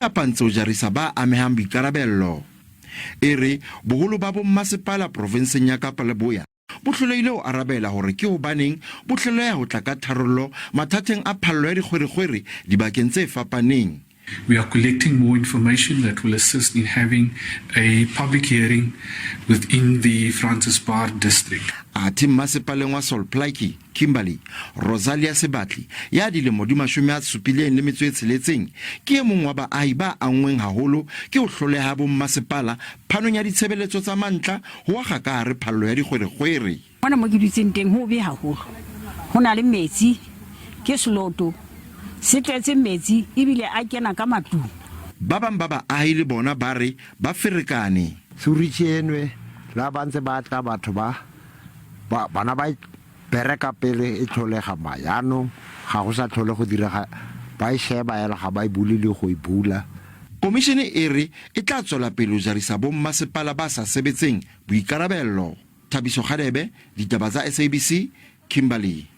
kapa ntse o jarisa ba amehang boikarabello. E re boholo ba bommasepala provinseng ya Kapa Leboya bo hloleile ho arabela hore ke hobaneng bo hloleha ho tla ka tharollo mathateng a phallo ya dikgwerekgwere dibakeng tse fapaneng. We are collecting more information that will assist in having a public hearing within the Francis Bar district. Ati mmasepaleng wa Solplaiki, Kimberley, Rosalia Sebatli, ya dilemo di 76 ke e mong wa baahi ba angweng haholo ke ho hloleha bommasepala phanong ya ditshebeletso tsa mantla ho aga ka hare phallo ya dikgwerekgwere. Mona mo ke dutseng teng ho be haholo. Ho na le metsi ke seloto. Setletse metsi ebile a kena ka matlung. Ba bang ba baahi le bona ba re ba ferekane. Suritšenwe la bantse ba tla batho ba bana ba bereka pele e tlholega mayano ga go sa tlhole go direga ba e sheba ela ga ba e bule le go e bula. Khomishene e re e tla tswela pele ho jarisa bommasepala ba sa sebetseng boikarabello. Thabiso Khadebe, Ditaba tsa SABC, Kimberley.